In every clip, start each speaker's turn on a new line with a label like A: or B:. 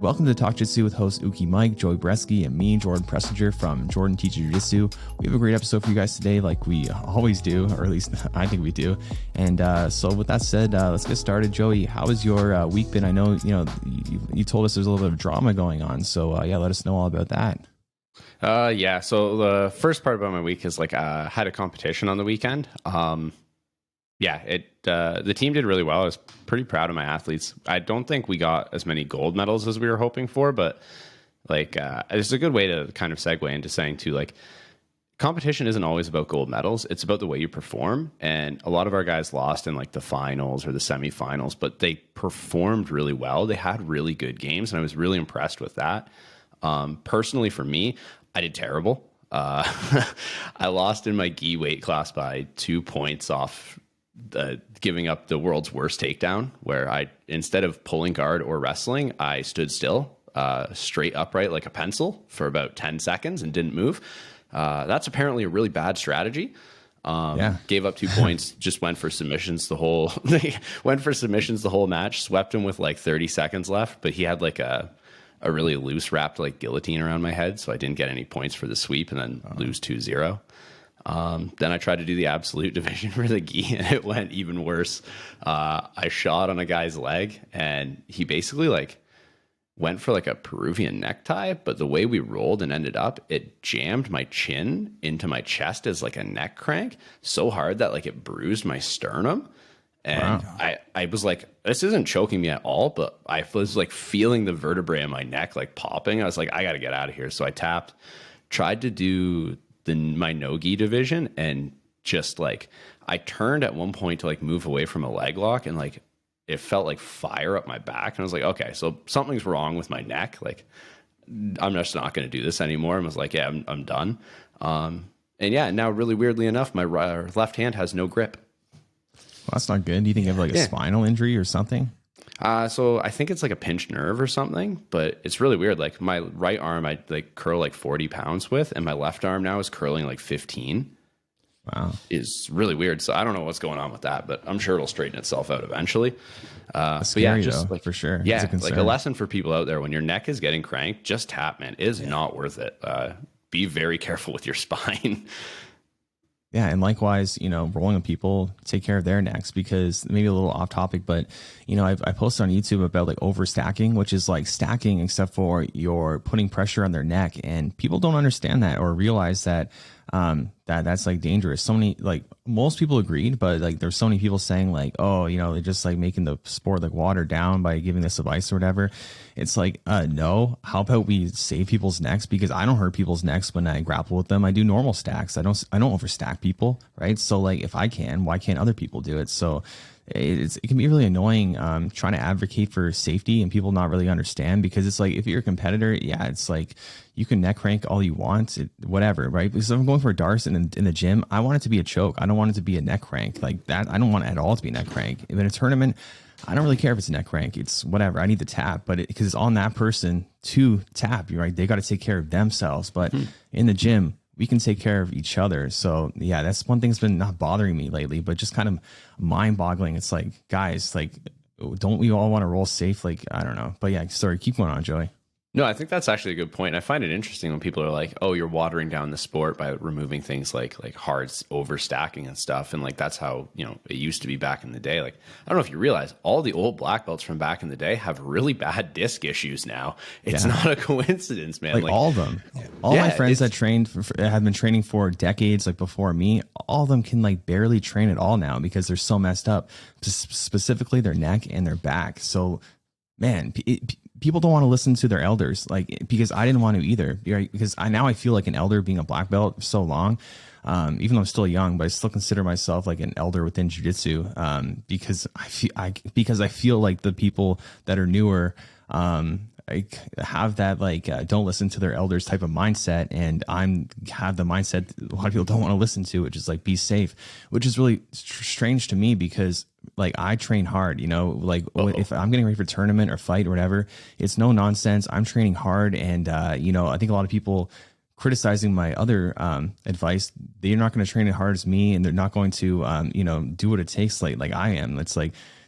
A: Welcome to Talk-Jitsu with host Uki Mike, Joey Boretski, and me, Jordan Preisinger from Jordan Teaches Jiujitsu. We have a great episode for you guys today, like we always do, or at least I think we do. And so with that said, let's get started. Joey, how has your week been? I know, you told us there's a little bit of drama going on. So yeah, let us know all about that.
B: Yeah. So the first part about my week is I had a competition on the weekend. The team did really well. I was pretty proud of my athletes. I don't think we got as many gold medals as we were hoping for, but it's a good way to kind of segue into saying too, competition isn't always about gold medals. It's about the way you perform. And a lot of our guys lost in the finals or the semifinals, but they performed really well. They had really good games, and I was really impressed with that. Personally, for me, I did terrible. I lost in my gi weight class by 2 points off giving up the world's worst takedown, where I, instead of pulling guard or wrestling, I stood still, straight upright like a pencil for about 10 seconds and didn't move. That's apparently a really bad strategy. Gave up 2 points, just went for submissions the whole match, swept him with 30 seconds left, but he had a really loose wrapped guillotine around my head, so I didn't get any points for the sweep and then lose 2-0. Then I tried to do the absolute division for the gi, and it went even worse. I shot on a guy's leg, and he basically went for a Peruvian necktie, but the way we rolled and ended up, it jammed my chin into my chest as a neck crank so hard that it bruised my sternum. And wow. I was this isn't choking me at all, but I was feeling the vertebrae in my neck popping. I was I got to get out of here. So I tried to do my no-gi division, and just I turned at one point to move away from a leg lock, and it felt like fire up my back, and I was okay, so something's wrong with my neck. I'm just not going to do this anymore. And I was yeah, I'm done. And yeah, now really weirdly enough, my left hand has no grip.
A: Well, that's not good. Do you think you have a spinal injury or something?
B: So I think it's a pinched nerve or something, but it's really weird. My right arm, I curl 40 pounds with, and my left arm now is curling 15.
A: Wow.
B: Is really weird. So I don't know what's going on with that, but I'm sure it'll straighten itself out eventually.
A: Scary, just though, for sure.
B: Yeah. A lesson for people out there: when your neck is getting cranked, just tap, man. It is not worth it. Be very careful with your spine.
A: Yeah, and likewise, rolling with people, take care of their necks, because maybe a little off topic, but I posted on YouTube about overstacking, which is stacking except for you're putting pressure on their neck, and people don't understand that or realize that that's dangerous. So many most people agreed, but there's so many people saying they're just making the sport watered down by giving this advice or whatever. It's no, how about we save people's necks? Because I don't hurt people's necks when I grapple with them. I do normal stacks. I don't overstack people, right? So if I can, why can't other people do it? So it can be really annoying trying to advocate for safety and people not really understand, because it's if you're a competitor, yeah, it's you can neck crank all you want, whatever, right? Because if I'm going for darts in the gym, I want it to be a choke. I don't want it to be a neck crank that. I don't want it at all to be a neck crank. If in a tournament, I don't really care if it's a neck crank. It's whatever. I need the tap, but because it's on that person to tap, right? They got to take care of themselves. But in the gym, we can take care of each other. So yeah, that's one thing that's been not bothering me lately, but just kind of mind boggling. It's guys, don't we all want to roll safe? I don't know, but yeah, sorry, keep going on, Joey.
B: No, I think that's actually a good point. I find it interesting when people are oh, you're watering down the sport by removing things like hard overstacking and stuff. And that's how, it used to be back in the day. I don't know if you realize all the old black belts from back in the day have really bad disc issues now. It's not a coincidence, man.
A: All of them, all my friends that trained have been training for decades, before me, all of them can barely train at all now because they're so messed up, specifically their neck and their back. So man, people don't want to listen to their elders, because I didn't want to either, right? Because I feel like an elder being a black belt for so long, even though I'm still young, but I still consider myself an elder within jiu-jitsu, because I feel like the people that are newer, have that don't listen to their elders type of mindset, and have the mindset a lot of people don't want to listen to, which is be safe, which is really strange to me, because I train hard, if I'm getting ready for a tournament or fight or whatever, it's no nonsense. I'm training hard, and I think a lot of people criticizing my other advice, they're not going to train as hard as me, and they're not going to do what it takes like I am. It's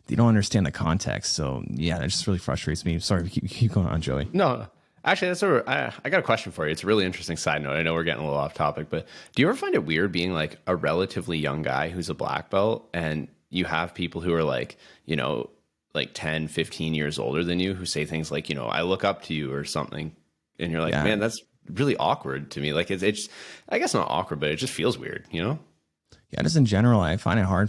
A: they don't understand the context. So yeah, that just really frustrates me. Sorry, keep going on, Joey.
B: No, actually, I got a question for you. It's a really interesting side note. I know we're getting a little off topic, but do you ever find it weird being like a relatively young guy who's a black belt and you have people who are like, you know, like 10, 15 years older than you who say things like, you know, I look up to you or something. And you're like, man, that's really awkward to me. Like it's, I guess not awkward, but it just feels weird, you know?
A: Yeah, just in general, I find it hard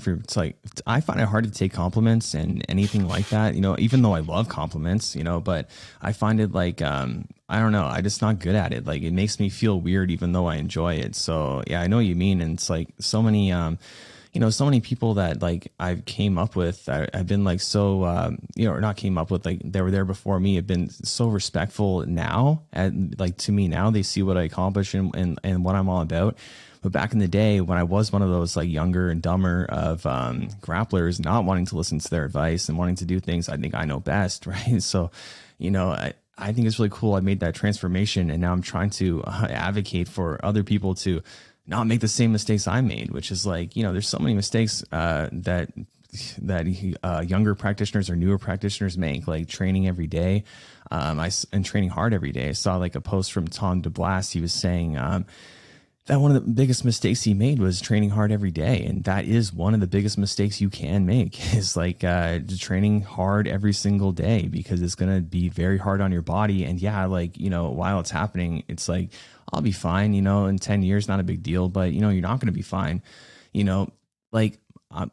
A: I find it hard to take compliments and anything like that, you know, even though I love compliments, you know, but I find it like, I don't know, I just not good at it. Like it makes me feel weird, even though I enjoy it. So yeah, I know what you mean. And it's like so many, you know, so many people that like I've came up with, I've been like so, you know, or not came up with, like they were there before me, have been so respectful now, and like to me now they see what I accomplish and what I'm all about. But back in the day when I was one of those like younger and dumber of grapplers, not wanting to listen to their advice and wanting to do things I think I know best, right? So, you know, I think it's really cool I made that transformation, and now I'm trying to advocate for other people to not make the same mistakes I made, which is like, you know, there's so many mistakes that younger practitioners or newer practitioners make, like training every day, and training hard every day. I saw like a post from Tom DeBlast. He was saying that one of the biggest mistakes he made was training hard every day. And that is one of the biggest mistakes you can make, is like training hard every single day, because it's going to be very hard on your body. And yeah, like, you know, while it's happening, it's like, I'll be fine, you know, in 10 years, not a big deal, but you know, you're not going to be fine. You know, like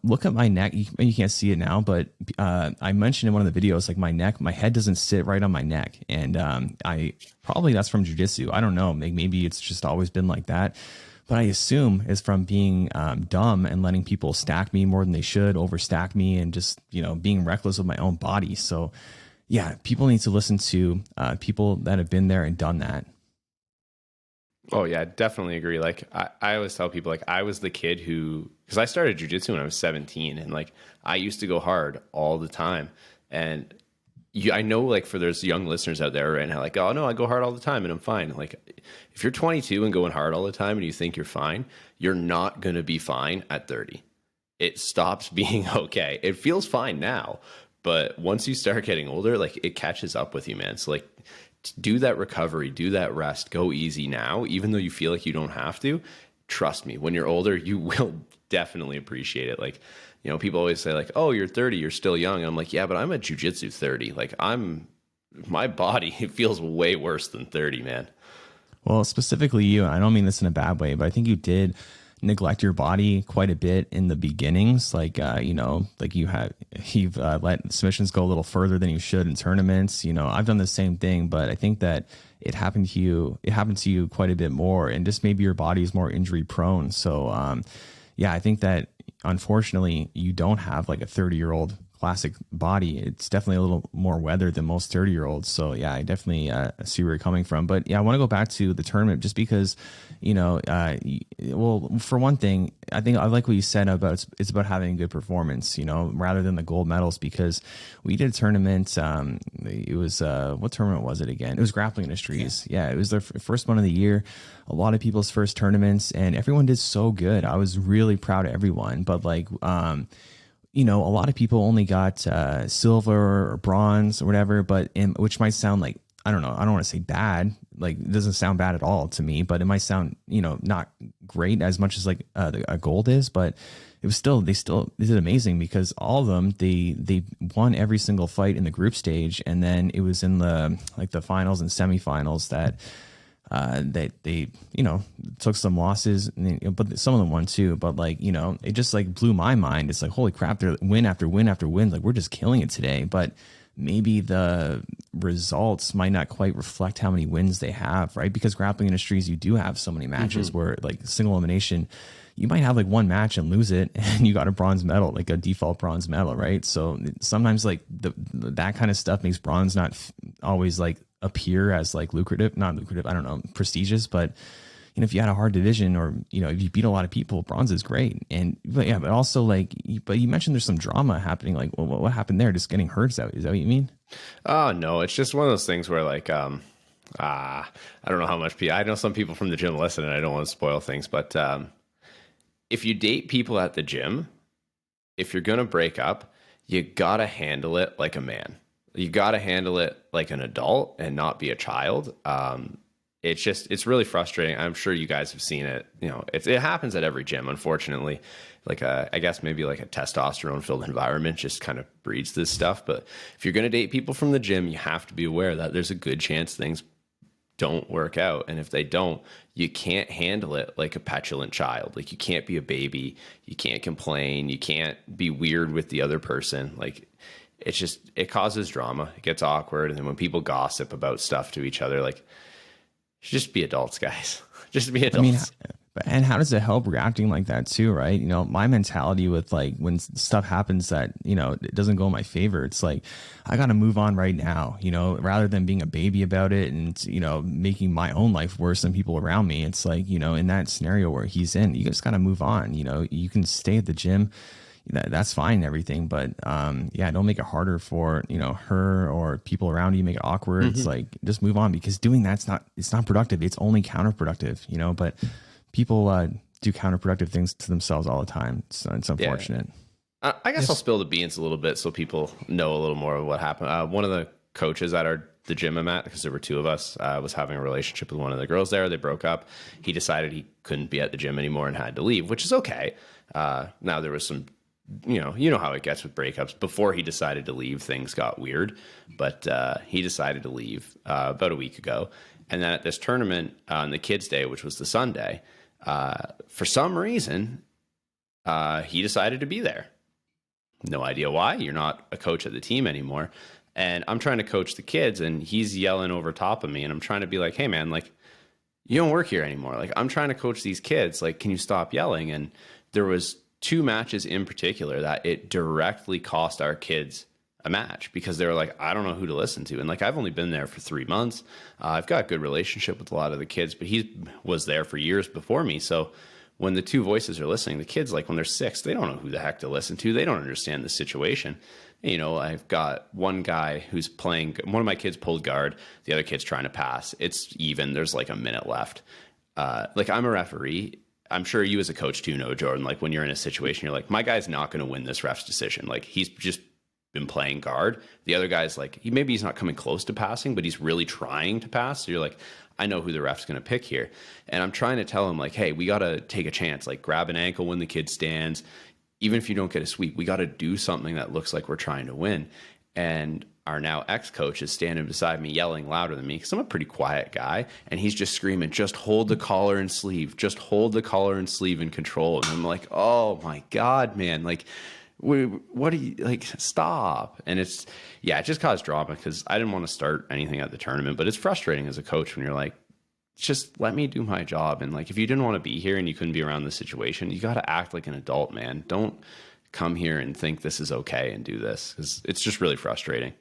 A: look at my neck. You can't see it now, but I mentioned in one of the videos, like my head doesn't sit right on my neck. And I probably that's from jiu-jitsu. I don't know. Maybe it's just always been like that. But I assume it's from being dumb and letting people stack me more than they should, overstack me, and just, you know, being reckless with my own body. So yeah, people need to listen to people that have been there and done that.
B: Oh yeah, definitely agree. Like I always tell people, like I was the kid who, because I started jiu-jitsu when I was 17, and like I used to go hard all the time. And I know, like for those young listeners out there right now, like, oh no, I go hard all the time and I'm fine. Like if you're 22 and going hard all the time and you think you're fine, you're not going to be fine at 30. It stops being okay. It feels fine now, but once you start getting older, like it catches up with you, man. So like, do that recovery, do that rest, go easy now, even though you feel like you don't have to. Trust me, when you're older, you will definitely appreciate it. Like, you know, people always say like, oh, you're 30, you're still young. I'm like, yeah, but I'm a jiu-jitsu 30. Like my body, it feels way worse than 30, man.
A: Well, specifically you, I don't mean this in a bad way, but I think you did neglect your body quite a bit in the beginnings. Like, you know, like you've let submissions go a little further than you should in tournaments. You know, I've done the same thing, but I think that it happened to you quite a bit more, and just maybe your body is more injury prone. So, yeah, I think that unfortunately you don't have like a 30-year-old classic body. It's definitely a little more weathered than most 30-year-olds. So yeah, I definitely see where you're coming from. But yeah, I want to go back to the tournament just because, you know, well, for one thing, I think I like what you said about it's about having a good performance, you know, rather than the gold medals, because we did a tournament. It was what tournament was it again? It was Grappling Industries. Yeah, it was their first one of the year. A lot of people's first tournaments, and everyone did so good. I was really proud of everyone. But like, you know, a lot of people only got silver or bronze or whatever, but which might sound like, I don't know, I don't want to say bad. Like, it doesn't sound bad at all to me, but it might sound, you know, not great as much as like a gold is, but it was still, they did amazing, because all of them, they won every single fight in the group stage. And then it was in the finals and semifinals that they, you know, took some losses, but some of them won too. But like, you know, it just like blew my mind. It's like, holy crap, they're win after win after win. Like, we're just killing it today. But maybe the results might not quite reflect how many wins they have, right? Because Grappling Industries, you do have so many matches where like single elimination, you might have like one match and lose it and you got a bronze medal, like a default bronze medal, right? So sometimes like that kind of stuff makes bronze not always like appear as like not lucrative, I don't know, prestigious. But you know, if you had a hard division, or you know, if you beat a lot of people, bronze is great. But also like, but you mentioned there's some drama happening. Like, well, what happened there? Just getting hurt? Is that what you mean?
B: Oh no, it's just one of those things where like I don't know how much I know some people from the gym listen, and I don't want to spoil things, but if you date people at the gym, if you're gonna break up, you gotta handle it like a man. You gotta handle it like an adult and not be a child. It's really frustrating. I'm sure you guys have seen it. You know, it happens at every gym, unfortunately. Like I guess maybe like a testosterone filled environment just kind of breeds this stuff. But if you're going to date people from the gym, you have to be aware that there's a good chance things don't work out. And if they don't, you can't handle it like a petulant child. Like you can't be a baby. You can't complain. You can't be weird with the other person. Like it causes drama. It gets awkward. And then when people gossip about stuff to each other, like, just be adults, guys. Just be adults.
A: I mean, and how does it help reacting like that too, right? You know, my mentality with like when stuff happens that, you know, it doesn't go in my favor, it's like, I got to move on right now, you know, rather than being a baby about it and, you know, making my own life worse than people around me. It's like, you know, in that scenario where he's in, you just got to move on. You know, you can stay at the gym. That's fine and everything, but yeah, don't make it harder for, you know, her or people around you, make it awkward. It's like, just move on, because doing that's it's not productive. It's only counterproductive, you know, but people do counterproductive things to themselves all the time. So it's unfortunate.
B: Yeah. I guess I'll spill the beans a little bit so people know a little more of what happened. One of the coaches at the gym I'm at, because there were two of us, was having a relationship with one of the girls there. They broke up. He decided he couldn't be at the gym anymore and had to leave, which is okay. Now there was some, you know how it gets with breakups. Before he decided to leave, things got weird, but he decided to leave about a week ago. And then at this tournament on the kids' day, which was the Sunday, for some reason, he decided to be there. No idea why. You're not a coach of the team anymore. And I'm trying to coach the kids, and he's yelling over top of me. And I'm trying to be like, hey, man, like, you don't work here anymore. Like, I'm trying to coach these kids. Like, can you stop yelling? And there was 2 matches in particular that it directly cost our kids a match, because they were like, I don't know who to listen to. And like, I've only been there for 3 months. I've got a good relationship with a lot of the kids, but he was there for years before me. So when the 2 voices are listening, the kids, like when they're 6, they don't know who the heck to listen to. They don't understand the situation. You know, I've got one guy who's playing, one of my kids pulled guard, the other kid's trying to pass. It's even, there's like a minute left. Like, I'm a referee. I'm sure you as a coach too know, Jordan, like when you're in a situation, you're like, my guy's not going to win this ref's decision. Like, he's just been playing guard. The other guy's like, maybe he's not coming close to passing, but he's really trying to pass. So you're like, I know who the ref's going to pick here. And I'm trying to tell him like, hey, we got to take a chance, like grab an ankle when the kid stands. Even if you don't get a sweep, we got to do something that looks like we're trying to win. And our now ex-coach is standing beside me yelling louder than me, because I'm a pretty quiet guy, and he's just screaming, just hold the collar and sleeve, just hold the collar and sleeve in control. And I'm like, oh my God, man, like, what do you, like, stop. And it just caused drama, because I didn't want to start anything at the tournament. But it's frustrating as a coach when you're like, just let me do my job. And like, if you didn't want to be here and you couldn't be around the situation, you got to act like an adult, man. Don't come here and think this is okay and do this, because it's just really frustrating.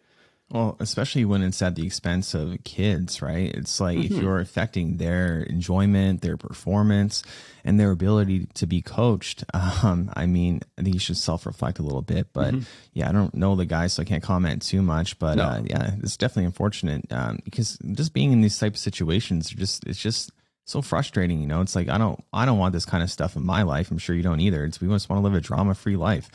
A: Well, especially when it's at the expense of kids, right? It's like if you're affecting their enjoyment, their performance, and their ability to be coached, I mean, I think you should self-reflect a little bit. But yeah, I don't know the guy, so I can't comment too much. But yeah, it's definitely unfortunate, because just being in these type of situations, it's just so frustrating. You know, it's like I don't want this kind of stuff in my life. I'm sure you don't either. We just want to live a drama-free life.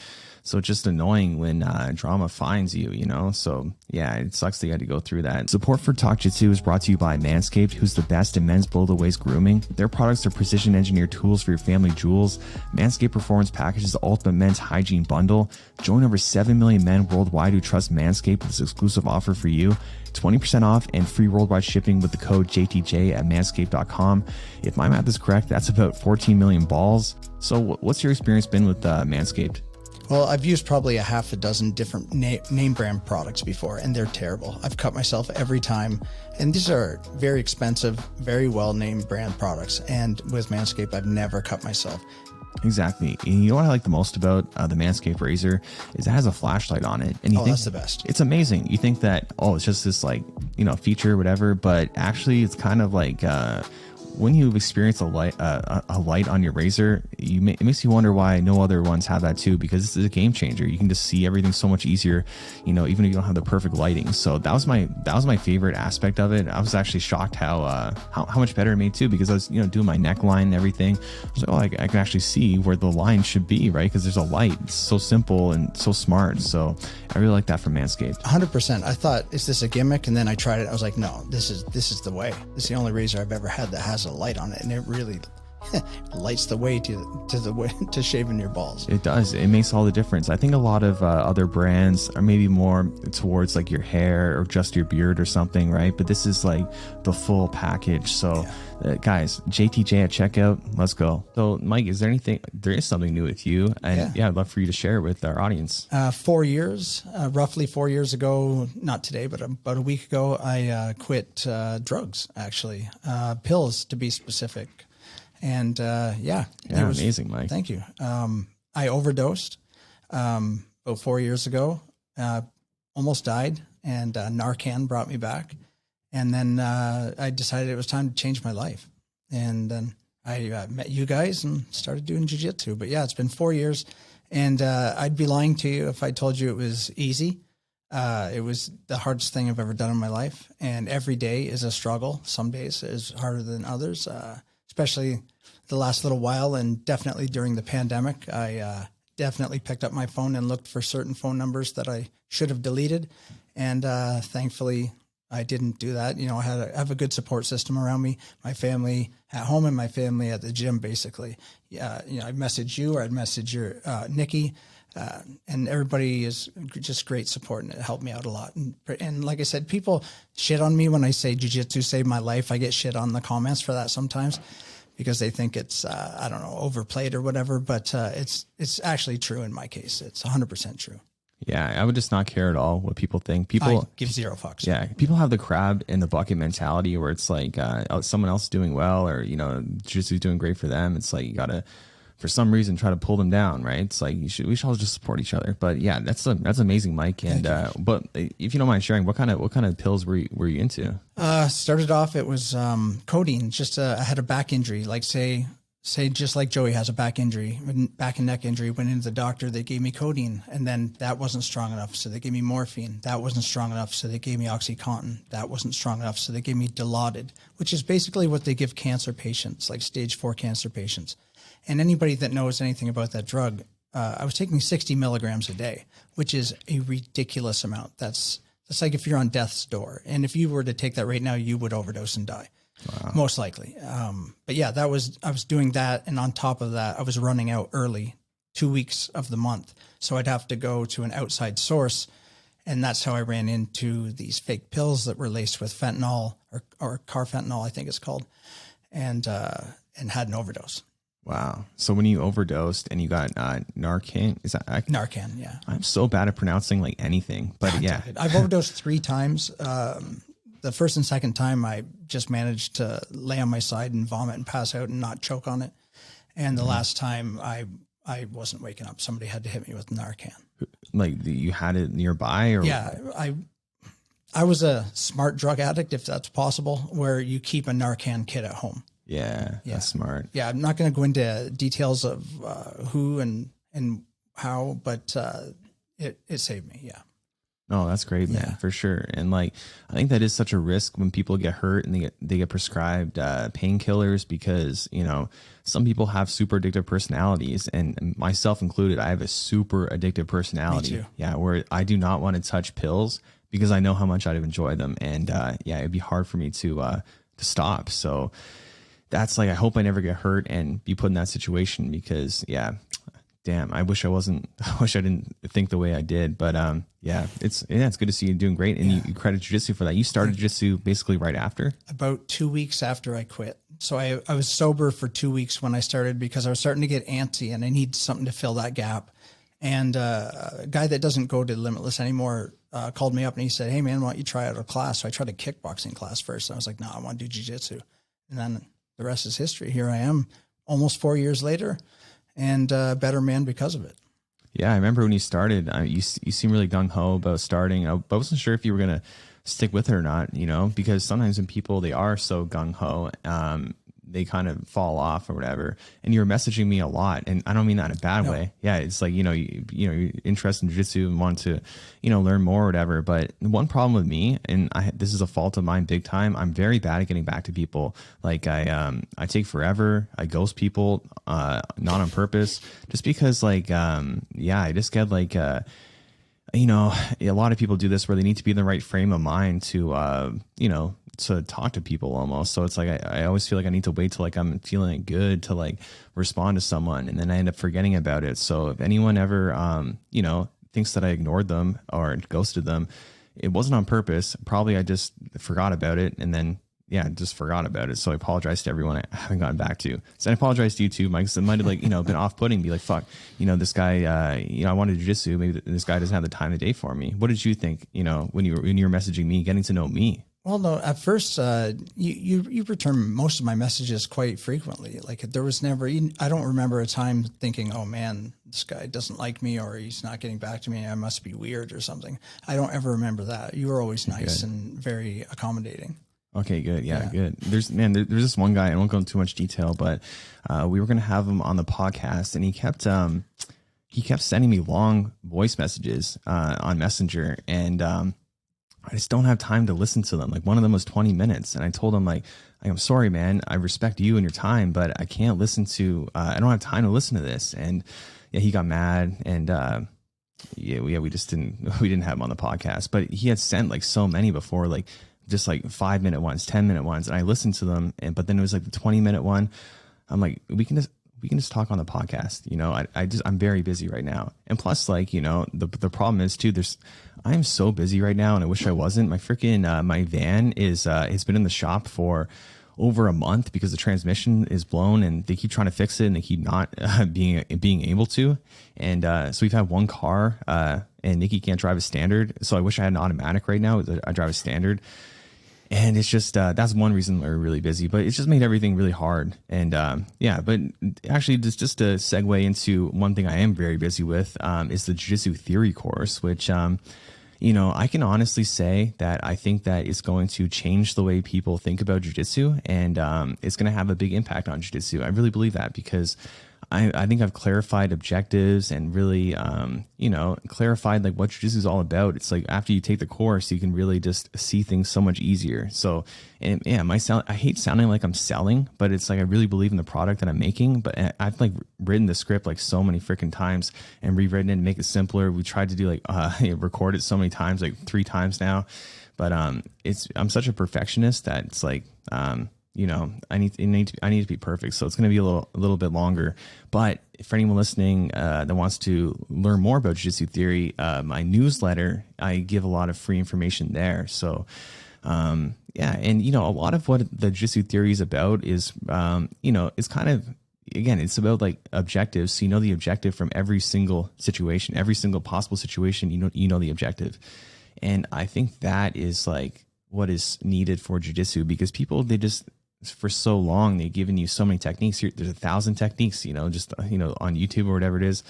A: So it's just annoying when drama finds you, you know? So yeah, it sucks that you had to go through that. Support for Talk-Jitsu is brought to you by Manscaped, who's the best in men's below-the-waist grooming. Their products are precision-engineered tools for your family jewels. Manscaped Performance Package is the ultimate men's hygiene bundle. Join over 7 million men worldwide who trust Manscaped with this exclusive offer for you. 20% off and free worldwide shipping with the code JTJ at manscaped.com. If my math is correct, that's about 14 million balls. So what's your experience been with Manscaped?
C: Well, I've used probably a half a dozen different name brand products before, and they're terrible. I've cut myself every time, and these are very expensive, very well named brand products. And with Manscaped, I've never cut myself.
A: Exactly. And you know what I like the most about the Manscaped razor is it has a flashlight on it. And you think
C: that's the best.
A: It's amazing. You think that, it's just this like, feature or whatever, but actually it's kind of like, when you experience a light on your razor, it makes you wonder why no other ones have that too, because this is a game changer. You can just see everything so much easier, you know, even if you don't have the perfect lighting. So that was my favorite aspect of it. I was actually shocked how much better it made too, because I was, you know, doing my neckline and everything. I was like, oh, I can actually see where the line should be, right? Because there's a light. It's so simple and so smart. So I really like that from Manscaped.
C: 100%. I thought, is this a gimmick? And then I tried it. I was like, no, this is the way. This is the only razor I've ever had that has a light on it, and it really lights the way to shaving your balls.
A: It does. It makes all the difference. I think a lot of other brands are maybe more towards like your hair or just your beard or something, right? But this is like the full package. So guys, JTJ at checkout, let's go. So Mike, there is something new with you, and I'd love for you to share it with our audience.
C: 4 years, roughly 4 years ago, not today, but about a week ago, I quit drugs, actually, pills to be specific. And it was
A: amazing, Mike.
C: Thank you. I overdosed about 4 years ago, almost died, and Narcan brought me back. And then I decided it was time to change my life. And then I met you guys and started doing jiu-jitsu. But yeah, it's been 4 years, and I'd be lying to you if I told you it was easy. It was the hardest thing I've ever done in my life. And every day is a struggle. Some days is harder than others, especially the last little while, and definitely during the pandemic. I definitely picked up my phone and looked for certain phone numbers that I should have deleted. And thankfully, I didn't do that. You know, I have a good support system around me, my family at home and my family at the gym, basically. Yeah, you know, I'd message you, or I'd message your Nikki, and everybody is just great support, and it helped me out a lot. And like I said, people shit on me when I say jiu-jitsu saved my life. I get shit on the comments for that sometimes, because they think it's, I don't know, overplayed or whatever, but it's actually true in my case. It's 100% true.
A: Yeah, I would just not care at all what people think. People
C: I give zero fucks.
A: Yeah, people have the crab in the bucket mentality, where it's like someone else is doing well, or, you know, jiu-jitsu is doing great for them. It's like you got to, for some reason, try to pull them down, right? It's like we should all just support each other. But yeah, that's amazing, Mike. And but if you don't mind sharing, what kind of pills were you into?
C: Started off, it was codeine. Just I had a back injury, like say just like Joey has a back injury, back and neck injury. Went into the doctor, they gave me codeine, and then that wasn't strong enough, so they gave me morphine. That wasn't strong enough, so they gave me OxyContin. That wasn't strong enough, so they gave me Dilaudid, which is basically what they give cancer patients, like stage 4 cancer patients. And anybody that knows anything about that drug, I was taking 60 milligrams a day, which is a ridiculous amount. That's like if you're on death's door. And if you were to take that right now, you would overdose and die. Wow. Most likely. But yeah, I was doing that. And on top of that, I was running out early, 2 weeks of the month. So I'd have to go to an outside source. And that's how I ran into these fake pills that were laced with fentanyl or carfentanil, I think it's called, and had an overdose.
A: Wow. So when you overdosed and you got Narcan, is that
C: Narcan? Yeah.
A: I'm so bad at pronouncing like anything, but yeah.
C: I've overdosed 3 times. The first and second time, I just managed to lay on my side and vomit and pass out and not choke on it. And the last time, I wasn't waking up. Somebody had to hit me with Narcan.
A: Like you had it nearby, or
C: yeah, I was a smart drug addict, if that's possible, where you keep a Narcan kit at home.
A: Yeah, that's smart.
C: Yeah, I'm not going to go into details of who and how, but it saved me. Yeah.
A: Oh, that's great, man, for sure. And like, I think that is such a risk when people get hurt and they get prescribed painkillers, because, you know, some people have super addictive personalities, and myself included. I have a super addictive personality. Me too. Yeah, where I do not want to touch pills because I know how much I'd enjoy them, and it'd be hard for me to stop. So that's like, I hope I never get hurt and be put in that situation, because damn, I wish I didn't think the way I did. But it's good to see you doing great. And you credit jiu-jitsu for that. You started jiu-jitsu basically right after? About 2 weeks after I quit. So I was sober for 2 weeks when I started, because I was starting to get antsy and I need something to fill that gap. And a guy that doesn't go to Limitless anymore called me up and he said, "Hey man, why don't you try out a class?" So I tried a kickboxing class first. I was like, "No, I want to do jiu-jitsu." And then the rest is history. Here I am almost 4 years later, and a better man because of it. Yeah, I remember when you started, you seemed really gung-ho about starting. I wasn't sure if you were going to stick with it or not, you know, because sometimes when people, they are so gung-ho, they kind of fall off or whatever. And you're messaging me a lot, and I don't mean that in a bad way. Yeah, it's like, you're interested in jiu-jitsu and want to, learn more or whatever. But one problem with me, and this is a fault of mine big time, I'm very bad at getting back to people. Like I take forever. I ghost people, not on purpose, just because like, I just get like, a lot of people do this where they need to be in the right frame of mind to, to talk to people almost. So it's like, I always feel like I need to wait till like I'm feeling good to like respond to someone, and then I end up forgetting about it. So if anyone ever, thinks that I ignored them or ghosted them, it wasn't on purpose. Probably I just forgot about it, and then just forgot about it. So I apologize to everyone I haven't gotten back to. So I apologize to you too, Mike. So it might have been off-putting, be like, fuck, this guy, I wanted jiu-jitsu. Maybe this guy doesn't have the time of day for me. What did you think, when you were messaging me, getting to know me?
C: Well, no, at first, you return most of my messages quite frequently. Like there was never, I don't remember a time thinking, oh man, this guy doesn't like me, or he's not getting back to me. I must be weird or something. I don't ever remember that. You were always nice and very accommodating.
A: Okay, good. Yeah, good. There's this one guy, I won't go into too much detail, but we were going to have him on the podcast, and he kept sending me long voice messages on Messenger, and I just don't have time to listen to them. Like one of them was 20 minutes, and I told him like, I'm sorry, man, I respect you and your time, but I can't listen to, I don't have time to listen to this. And he got mad, and we just didn't have him on the podcast, but he had sent like so many before, like just like 5-minute ones, 10-minute ones. And I listened to them, but then it was like the 20-minute one. I'm like, we can just talk on the podcast. I'm very busy right now. And plus, like, the problem is too, I'm so busy right now, and I wish I wasn't. My freaking, my van has been in the shop for over a month because the transmission is blown, and they keep trying to fix it, and they keep not being able to. And so we've had one car, and Nikki can't drive a standard. So I wish I had an automatic right now. I drive a standard. And it's just, that's one reason we're really busy, but it's just made everything really hard. And but actually just to segue into one thing I am very busy with is the Jiu-Jitsu Theory Course, which, I can honestly say that I think that it's going to change the way people think about Jiu-Jitsu, and it's going to have a big impact on Jiu-Jitsu. I really believe that, because I think I've clarified objectives and really, clarified like what Jiu-Jitsu is all about. It's like after you take the course, you can really just see things so much easier. So, and yeah, I hate sounding like I'm selling, but it's like I really believe in the product that I'm making. But I've like written the script like so many freaking times and rewritten it to make it simpler. We tried to do like record it so many times, like 3 times now. But I'm such a perfectionist that it's like I need to be perfect. So it's going to be a little bit longer. But for anyone listening that wants to learn more about Jiu-Jitsu theory, my newsletter, I give a lot of free information there. So and a lot of what the Jiu-Jitsu theory is about is it's kind of, again, it's about like objectives. So the objective from every single situation, every single possible situation. You know the objective, and I think that is like what is needed for Jiu-Jitsu, because people, they just, for so long, they've given you so many techniques. There's 1,000 techniques, just on YouTube or whatever it is.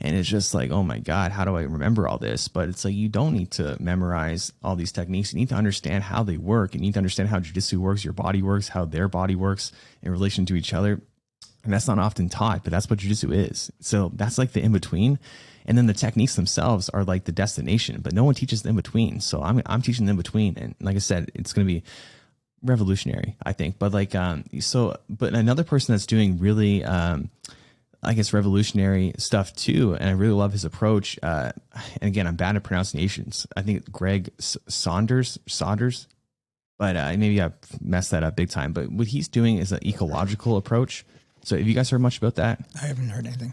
A: And it's just like, oh my God, how do I remember all this? But it's like, you don't need to memorize all these techniques. You need to understand how they work. You need to understand how Jiu-Jitsu works, your body works, how their body works in relation to each other. And that's not often taught, but that's what Jiu-Jitsu is. So that's like the in-between. And then the techniques themselves are like the destination, but no one teaches the in-between. So I'm teaching the in-between. And like I said, it's going to be revolutionary, I think. But like, but another person that's doing really, revolutionary stuff too, and I really love his approach. And again, I'm bad at pronunciations. I think Greg Souders, but maybe I messed that up big time. But what he's doing is an ecological approach. So have you guys heard much about that?
C: I haven't heard anything.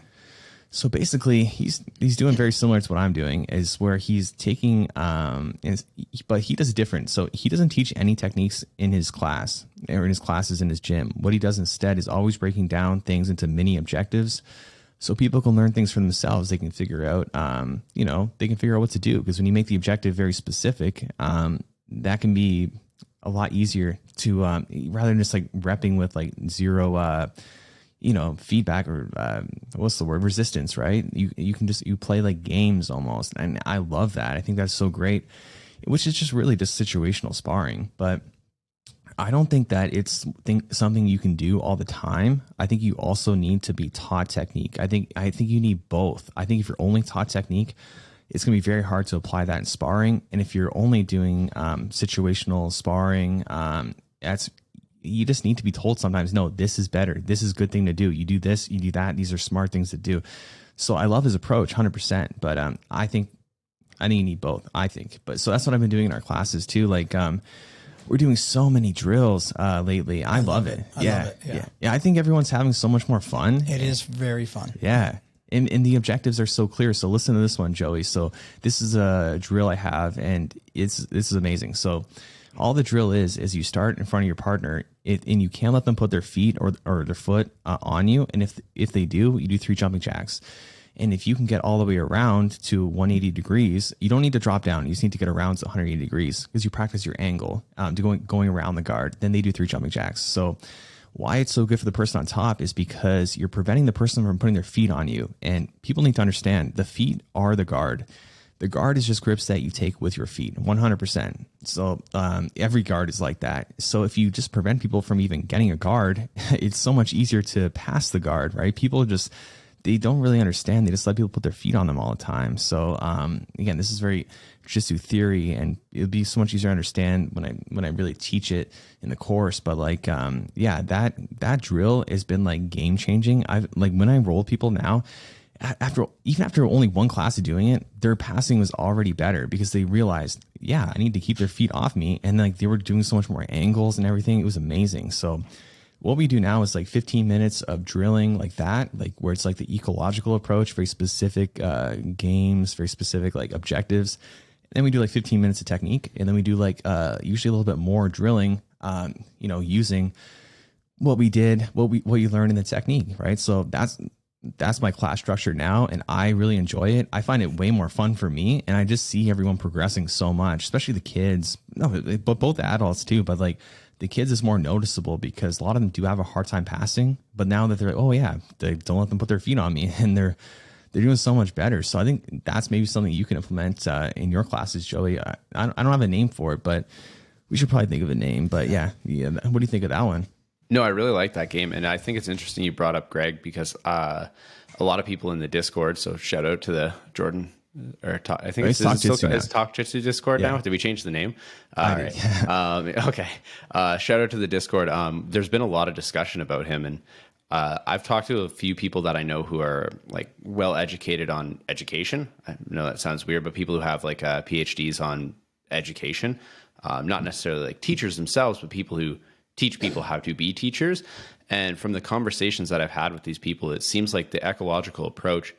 A: So basically, he's doing very similar to what I'm doing, is where he's taking, but he does different. So he doesn't teach any techniques in his class or in his classes in his gym. What he does instead is always breaking down things into mini objectives, so people can learn things for themselves. They can figure out, they can figure out what to do. Because when you make the objective very specific, that can be a lot easier to, rather than just like repping with like zero, feedback or what's the word, resistance, right? You can just, you play like games almost. And I love that. I think that's so great, which is just really just situational sparring. But I don't think that it's something you can do all the time. I think you also need to be taught technique. I think you need both. I think if you're only taught technique, it's going to be very hard to apply that in sparring. And if you're only doing situational sparring, you just need to be told sometimes, no, this is better. This is a good thing to do. You do this, you do that. These are smart things to do. So I love his approach 100%. But I think you need both, I think. But so that's what I've been doing in our classes too. Like, we're doing so many drills lately. I love it. Yeah. I think everyone's having so much more fun.
C: It is very fun.
A: Yeah. And the objectives are so clear. So listen to this one, Joey. So this is a drill I have, and this is amazing. So all the drill is you start in front of your partner, and you can't let them put their feet or their foot on you. And if they do, you do 3 jumping jacks. And if you can get all the way around to 180 degrees, you don't need to drop down. You just need to get around to 180 degrees because you practice your angle to going around the guard. Then they do 3 jumping jacks. So why it's so good for the person on top is because you're preventing the person from putting their feet on you. And people need to understand the feet are the guard. The guard is just grips that you take with your feet, 100%. So every guard is like that. So if you just prevent people from even getting a guard, it's so much easier to pass the guard, right? They don't really understand. They just let people put their feet on them all the time. So again, this is very Jiu-Jitsu theory, and it'll be so much easier to understand when I really teach it in the course. But like, that drill has been like game changing. When I roll people now, after only one class of doing it, their passing was already better because they realized, I need to keep their feet off me, and like they were doing so much more angles and everything. It was amazing. So what we do now is like 15 minutes of drilling like that, like where it's like the ecological approach, very specific games, very specific like objectives. And then we do like 15 minutes of technique. And then we do like usually a little bit more drilling, using what we did, what you learned in the technique, right? So that's my class structure now, and I really enjoy it. I find it way more fun for me, and I just see everyone progressing so much, especially the kids. No, but both the adults too. But like the kids is more noticeable because a lot of them do have a hard time passing. But now that they're like, oh yeah, they don't let them put their feet on me, and they're doing so much better. So I think that's maybe something you can implement in your classes, Joey. I don't have a name for it, but we should probably think of a name. But yeah. What do you think of that one?
B: No, I really like that game. And I think it's interesting you brought up Greg because a lot of people in the Discord, so shout out to the Jordan, I think it's Talk-Jitsu Discord now. Did we change the name? All right. Okay. Shout out to the Discord. There's been a lot of discussion about him, and I've talked to a few people that I know who are like well educated on education. I know that sounds weird, but people who have like PhDs on education, not necessarily like teachers themselves, but people who teach people how to be teachers. And from the conversations that I've had with these people, it seems like the ecological approach,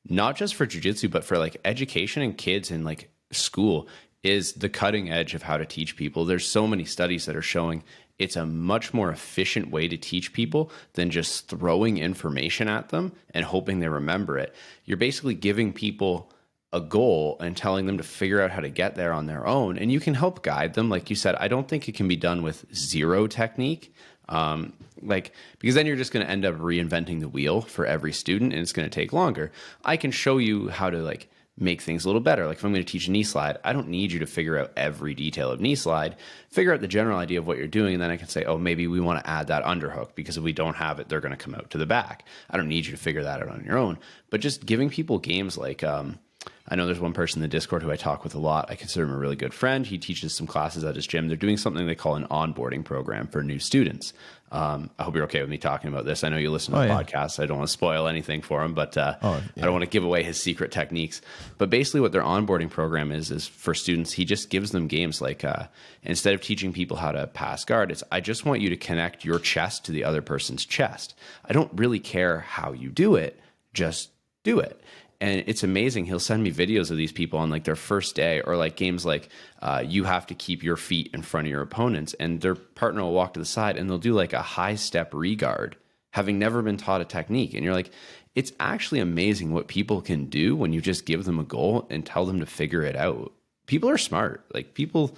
B: not just for jiu-jitsu, but for like education and kids in like school, is the cutting edge of how to teach people. There's so many studies that are showing it's a much more efficient way to teach people than just throwing information at them and hoping they remember it. You're basically giving people a goal and telling them to figure out how to get there on their own. And you can help guide them. Like you said, I don't think it can be done with zero technique. Because then you're just going to end up reinventing the wheel for every student, and it's going to take longer. I can show you how to like make things a little better. Like if I'm going to teach a knee slide, I don't need you to figure out every detail of knee slide, figure out the general idea of what you're doing. And then I can say, oh, maybe we want to add that underhook because if we don't have it, they're going to come out to the back. I don't need you to figure that out on your own, but just giving people games like, I know there's one person in the Discord who I talk with a lot. I consider him a really good friend. He teaches some classes at his gym. They're doing something they call an onboarding program for new students. I hope you're okay with me talking about this. I know you listen to the podcast. I don't want to spoil anything for him, but I don't want to give away his secret techniques. But basically what their onboarding program is for students, he just gives them games like instead of teaching people how to pass guard, it's I just want you to connect your chest to the other person's chest. I don't really care how you do it. Just do it. And it's amazing. He'll send me videos of these people on like their first day, or like games like you have to keep your feet in front of your opponents, and their partner will walk to the side and they'll do like a high step regard, having never been taught a technique. And you're like, it's actually amazing what people can do when you just give them a goal and tell them to figure it out. People are smart. Like people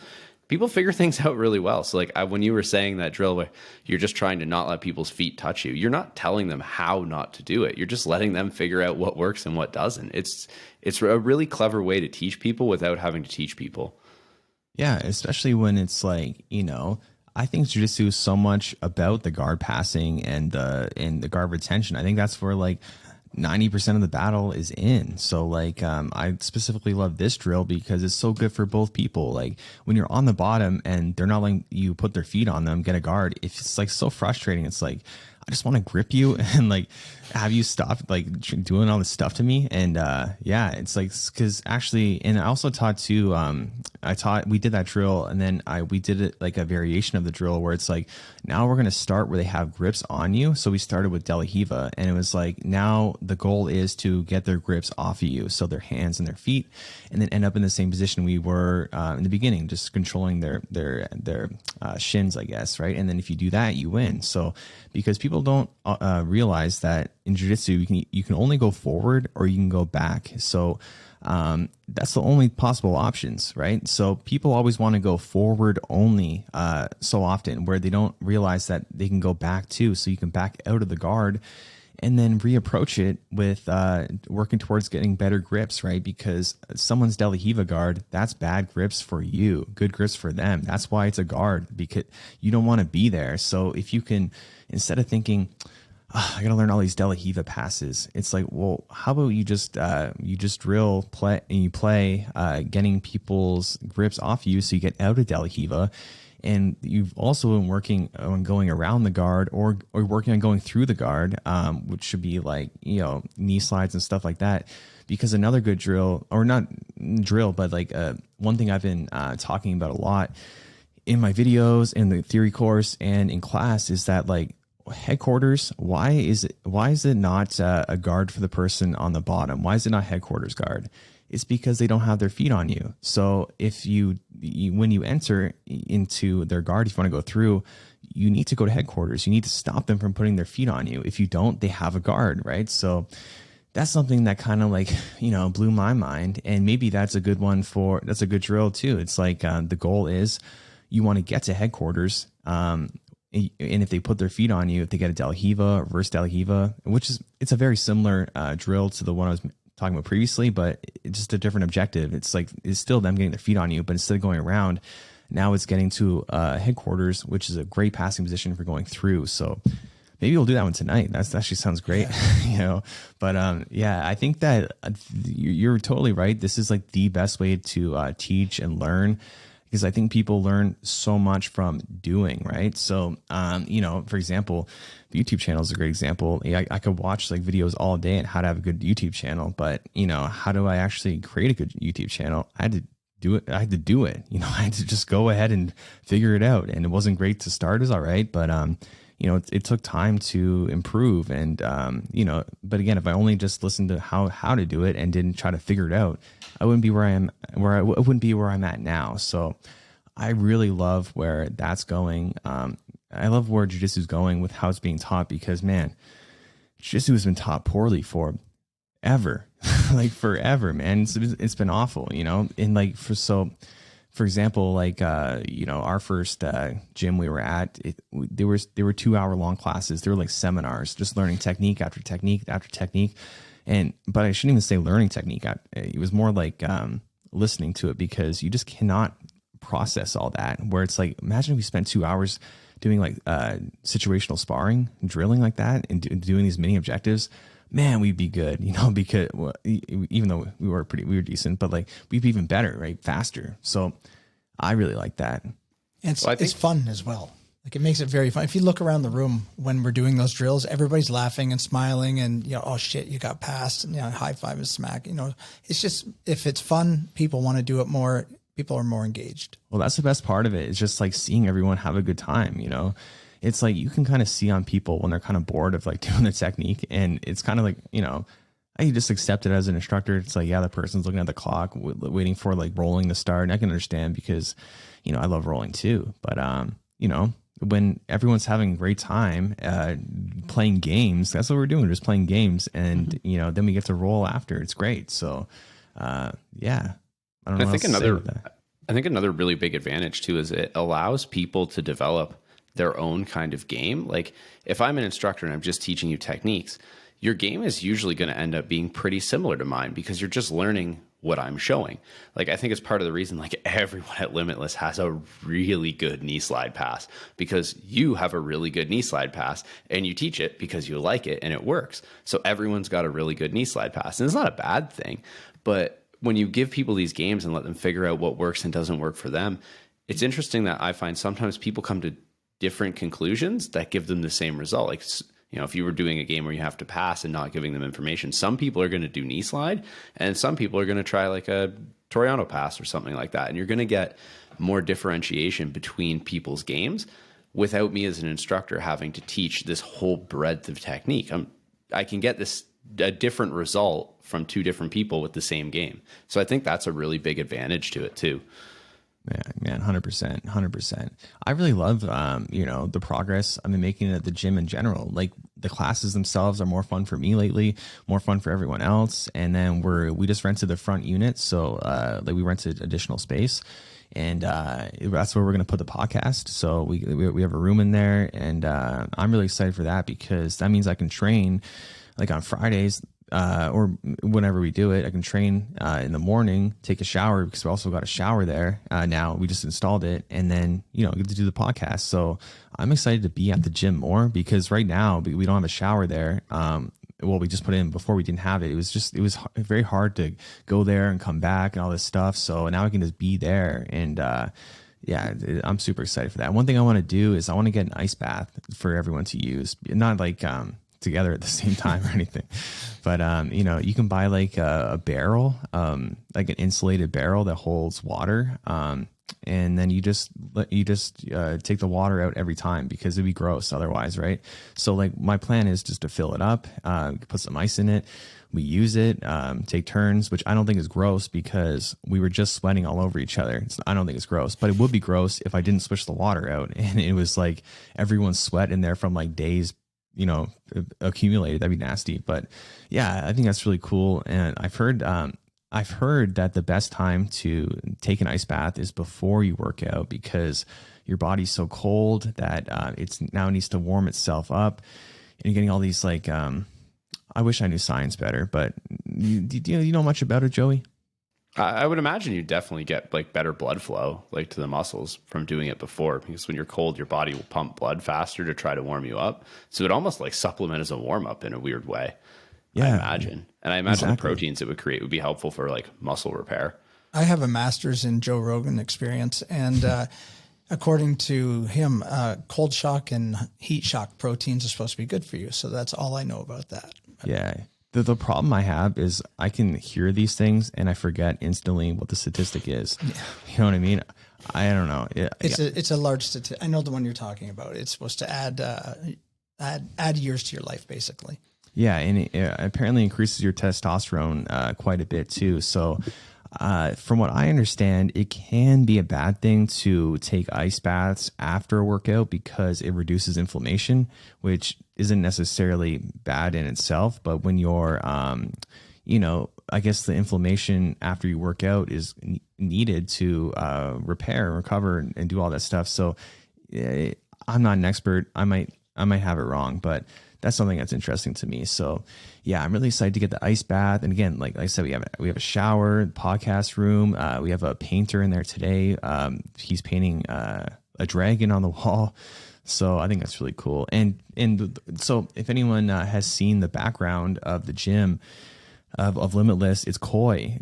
B: figure things out really well. So like when you were saying that drill where you're just trying to not let people's feet touch you, you're not telling them how not to do it. You're just letting them figure out what works and what doesn't. It's a really clever way to teach people without having to teach people.
A: Yeah, especially when it's like, I think jiu-jitsu is so much about the guard passing and the guard retention. I think that's where like 90% of the battle is in. So like I specifically love this drill because it's so good for both people. Like when you're on the bottom and they're not letting you put their feet on them, get a guard, if it's like so frustrating. It's like I just want to grip you and like have you stop like doing all this stuff to me. And yeah, it's like, because actually, and I also taught too, we did that drill, and then we did it like a variation of the drill where it's like, now we're going to start where they have grips on you. So we started with De La Hiva, and it was like, now the goal is to get their grips off of you, so their hands and their feet, and then end up in the same position we were in the beginning, just controlling their shins, I guess, right? And then if you do that, you win. So because people don't realize that in jiu-jitsu you can only go forward or you can go back. So that's the only possible options, right? So people always want to go forward only so often, where they don't realize that they can go back too. So you can back out of the guard and then reapproach it with working towards getting better grips, right? Because someone's De La Hiva guard, that's bad grips for you, good grips for them. That's why it's a guard, because you don't want to be there. So if you can, instead of thinking, I got to learn all these De La Hiva passes, it's like, well, how about you just drill, play, and you play getting people's grips off you so you get out of De La Hiva. And you've also been working on going around the guard or working on going through the guard, which should be like, knee slides and stuff like that. Because another good drill, or not drill, but like one thing I've been talking about a lot in my videos, in the theory course, and in class, is that like headquarters, why is it not a guard for the person on the bottom? Why is it not headquarters guard? It's because they don't have their feet on you. So if you when you enter into their guard, if you want to go through, you need to go to headquarters. You need to stop them from putting their feet on you. If you don't, they have a guard, right? So that's something that kind of like, blew my mind. And maybe that's a good one that's a good drill too. It's like the goal is you want to get to headquarters. And if they put their feet on you, if they get a De La Hiva, reverse De La Hiva, it's a very similar drill to the one I was talking about previously, but it's just a different objective. It's like, it's still them getting their feet on you, but instead of going around, now it's getting to headquarters, which is a great passing position for going through. So maybe we'll do that one tonight. That actually sounds great, But yeah, I think that you're totally right. This is like the best way to teach and learn, because I think people learn so much from doing, right? So, for example, the YouTube channel is a great example. I could watch like videos all day on how to have a good YouTube channel, but how do I actually create a good YouTube channel? I had to do it. I had to just go ahead and figure it out. And it wasn't great to start, is all right. But, it took time to improve. And, but again, if I only just listened to how to do it and didn't try to figure it out, I wouldn't be I wouldn't be where I'm at now. So I really love where that's going. I love where jiu-jitsu is going with how it's being taught, because man, jiu-jitsu has been taught poorly for ever, like forever, man. It's been awful, and like for example, like, our first gym we were at, they were 2-hour long classes. They were like seminars, just learning technique after technique after technique. But I shouldn't even say learning technique. It was more like listening to it, because you just cannot process all that. Where it's like, imagine if we spent 2 hours doing like situational sparring, drilling like that, and doing these mini objectives. Man, we'd be good, because even though we were decent, but like we'd be even better, right? Faster. So I really like that.
C: And it's fun as well. Like it makes it very fun. If you look around the room when we're doing those drills, everybody's laughing and smiling and, oh shit, you got passed, and high five and smack, it's just, if it's fun, people want to do it more. People are more engaged. Well,
A: that's the best part of it. It's just like seeing everyone have a good time, It's like you can kind of see on people when they're kind of bored of like doing the technique, and it's kind of like, I just accept it as an instructor. It's like, yeah, the person's looking at the clock, waiting for like rolling to start. And I can understand, because, I love rolling too. But, when everyone's having a great time playing games, that's what we're doing. We're just playing games, and, then we get to roll after. It's great. So, yeah, I don't know.
B: I think another really big advantage too is it allows people to develop their own kind of game. Like if I'm an instructor and I'm just teaching you techniques, your game is usually going to end up being pretty similar to mine, because you're just learning what I'm showing. Like, I think it's part of the reason like everyone at Limitless has a really good knee slide pass, because you have a really good knee slide pass and you teach it because you like it and it works. So everyone's got a really good knee slide pass, and it's not a bad thing. But when you give people these games and let them figure out what works and doesn't work for them, it's interesting that I find sometimes people come to different conclusions that give them the same result. Like, you know, if you were doing a game where you have to pass and not giving them information, some people are going to do knee slide and some people are going to try like a Toriano pass or something like that. And you're going to get more differentiation between people's games without me as an instructor having to teach this whole breadth of technique. I can get a different result from two different people with the same game. So I think that's a really big advantage to it too.
A: Yeah, man, 100%. I really love, you know, the progress I've been making at the gym in general. Like, the classes themselves are more fun for me lately, more fun for everyone else. And then we just rented the front unit. So, like, we rented additional space, and that's where we're going to put the podcast. So we have a room in there, and I'm really excited for that, because that means I can train like on Fridays, or whenever we do it. I can train in the morning, take a shower, because we also got a shower there. Now we just installed it, and then, you know, get to do the podcast. So I'm excited to be at the gym more, because right now we don't have a shower there. Well, we just put it in before we didn't have it. It was very hard to go there and come back and all this stuff. So now I can just be there, and yeah, I'm super excited for that. One thing I want to do is I want to get an ice bath for everyone to use, not like together at the same time or anything, but you know, you can buy like a barrel, like an insulated barrel that holds water, and then you just take the water out every time, because it'd be gross otherwise, right? So like, my plan is just to fill it up, put some ice in it, we use it, take turns, which I don't think is gross, because we were just sweating all over each other. I don't think it's gross, but it would be gross if I didn't switch the water out and it was like everyone's sweat in there from like days, you know, accumulated. That'd be nasty. But yeah, I think that's really cool. And I've heard that the best time to take an ice bath is before you work out, because your body's so cold that it's now needs to warm itself up, and you're getting all these like, I wish I knew science better, but you know much about it, Joey?
B: I would imagine you definitely get like better blood flow, like to the muscles, from doing it before, because when you're cold, your body will pump blood faster to try to warm you up. So it almost like supplement as a warm up in a weird way. Yeah, I imagine. And I imagine the proteins it would create would be helpful for like muscle repair.
C: I have a master's in Joe Rogan experience, and according to him, cold shock and heat shock proteins are supposed to be good for you. So that's all I know about that.
A: Yeah. The problem I have is I can hear these things and I forget instantly what the statistic is. Yeah. You know what I mean? I don't know.
C: It's a large statistic. I know the one you're talking about. It's supposed to add years to your life, basically. Yeah, and
A: it apparently increases your testosterone quite a bit too. So from what I understand, it can be a bad thing to take ice baths after a workout, because it reduces inflammation, which isn't necessarily bad in itself. But when you're, you know, I guess the inflammation after you work out is needed to repair, recover, and do all that stuff. So I'm not an expert. I might have it wrong, but that's something that's interesting to me. So yeah, I'm really excited to get the ice bath. And again, like I said, we have a shower, podcast room. We have a painter in there today. He's painting a dragon on the wall. So I think that's really cool. And so if anyone has seen the background of the gym of Limitless, it's koi,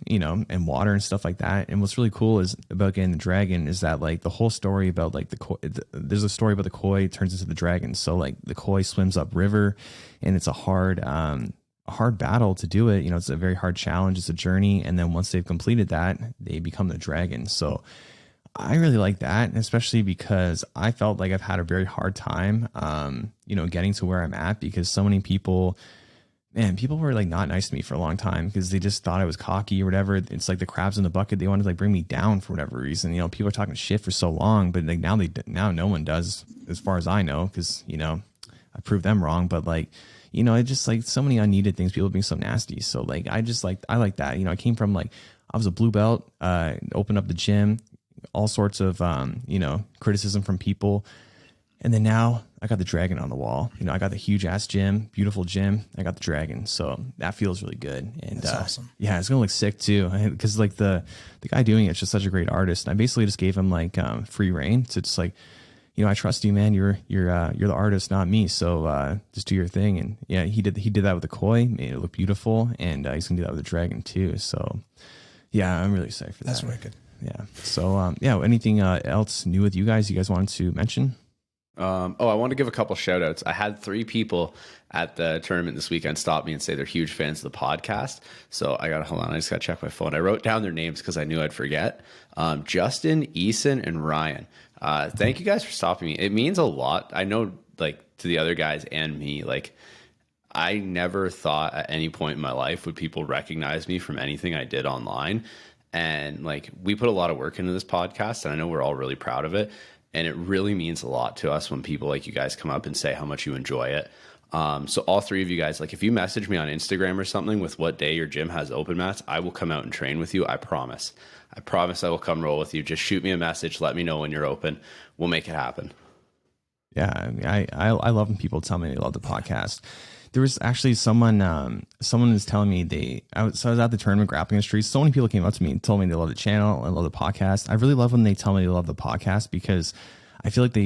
A: you know, and water and stuff like that. And what's really cool is about getting the dragon is that like the whole story about like the koi, there's a story about the koi turns into the dragon. So like the koi swims up river, and it's a hard battle to do it. You know, it's a very hard challenge. It's a journey. And then once they've completed that, they become the dragon. So I really like that, especially because I felt like I've had a very hard time, you know, getting to where I'm at, because so many people were like not nice to me for a long time because they just thought I was cocky or whatever. It's like the crabs in the bucket. They wanted to like bring me down for whatever reason. You know, people are talking shit for so long, but like now no one does, as far as I know, because, you know, I proved them wrong. But like, you know, it just like so many unneeded things, people being so nasty. So like, I like that. You know, I came from like, I was a blue belt, opened up the gym, all sorts of, you know, criticism from people. And then now I got the dragon on the wall. You know, I got the huge ass gym, beautiful gym. I got the dragon. So that feels really good. And
C: That's awesome.
A: Yeah, it's going to look sick too. Cause like the guy doing it's just such a great artist. And I basically just gave him like free reign to just like, you know, I trust you, man. You're the artist, not me. So just do your thing. And yeah, he did that with the koi, made it look beautiful. And he's gonna do that with the dragon too. So yeah, I'm really excited for that.
C: That's wicked.
A: Yeah. So yeah, anything else new with you guys wanted to mention?
B: I want to give a couple shout outs. I had 3 people at the tournament this weekend stop me and say they're huge fans of the podcast. So I just got to check my phone. I wrote down their names because I knew I'd forget. Justin, Eason, and Ryan. Thank you guys for stopping me. It means a lot. I know, like, to the other guys and me, like, I never thought at any point in my life would people recognize me from anything I did online. And like, we put a lot of work into this podcast, and I know we're all really proud of it. And it really means a lot to us when people like you guys come up and say how much you enjoy it. So all 3 of you guys, like, if you message me on Instagram or something with what day your gym has open mats, I will come out and train with you. I promise. I promise I will come roll with you. Just shoot me a message. Let me know when you're open. We'll make it happen.
A: Yeah. I mean, I love when people tell me they love the podcast. There was actually someone was telling me so I was at the tournament grappling the streets. So many people came up to me and told me they love the channel and love the podcast. I really love when they tell me they love the podcast because I feel like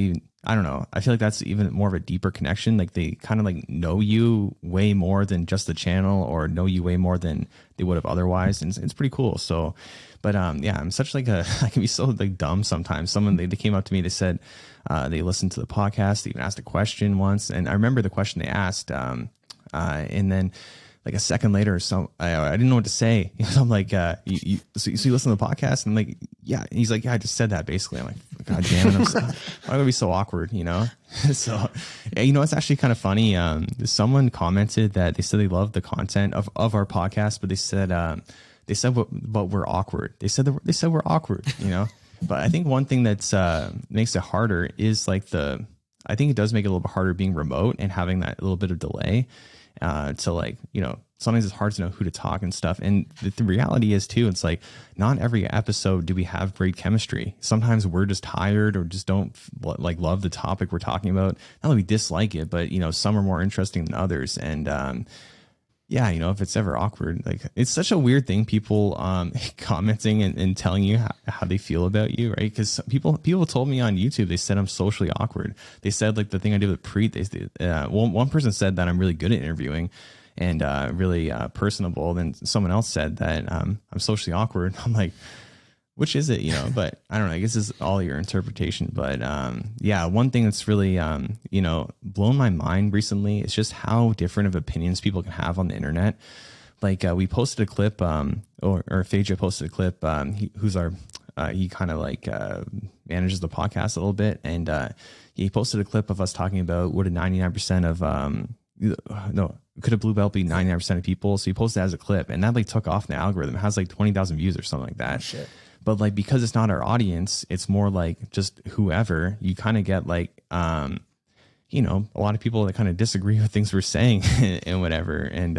A: I don't know. I feel like that's even more of a deeper connection. Like they kind of like know you way more than just the channel, or know you way more than they would have otherwise. And it's pretty cool. So, but yeah, I'm such like I can be so like dumb sometimes. Someone, they came up to me, they said they listened to the podcast, they even asked a question once. And I remember the question they asked. And then like a second later, I didn't know what to say. So I'm like, so you listen to the podcast? And I'm like, yeah. And he's like, yeah, I just said that basically. I'm like, God damn it. I'm gonna be so awkward, you know? So, you know, it's actually kind of funny. Someone commented that they said they loved the content of our podcast, but they said, but we're awkward. They said we're awkward, you know? But I think one thing that's makes it harder is like I think it does make it a little bit harder being remote and having that little bit of delay. To like, you know, sometimes it's hard to know who to talk and stuff. And the reality is too, it's like not every episode do we have great chemistry. Sometimes we're just tired or just don't like love the topic we're talking about. Not that we dislike it, but you know, some are more interesting than others. And yeah, you know, if it's ever awkward, like it's such a weird thing, people commenting and telling you how they feel about you, right? Because people told me on YouTube, they said I'm socially awkward. They said like the thing I did with Preet, one person said that I'm really good at interviewing and really personable. Then someone else said that I'm socially awkward. I'm like, which is it, you know? But I don't know. I guess it's all your interpretation. But yeah, one thing that's really, you know, blown my mind recently is just how different of opinions people can have on the internet. Like we posted a clip, or Phaedra posted a clip. He kind of like manages the podcast a little bit, and he posted a clip of us talking about would a 99% of could a blue belt be 99% of people? So he posted that as a clip, and that like took off in the algorithm. It has like 20,000 views or something like that.
C: Oh, shit.
A: But like, because it's not our audience, it's more like just whoever. You kind of get like, you know, a lot of people that kind of disagree with things we're saying and whatever. And,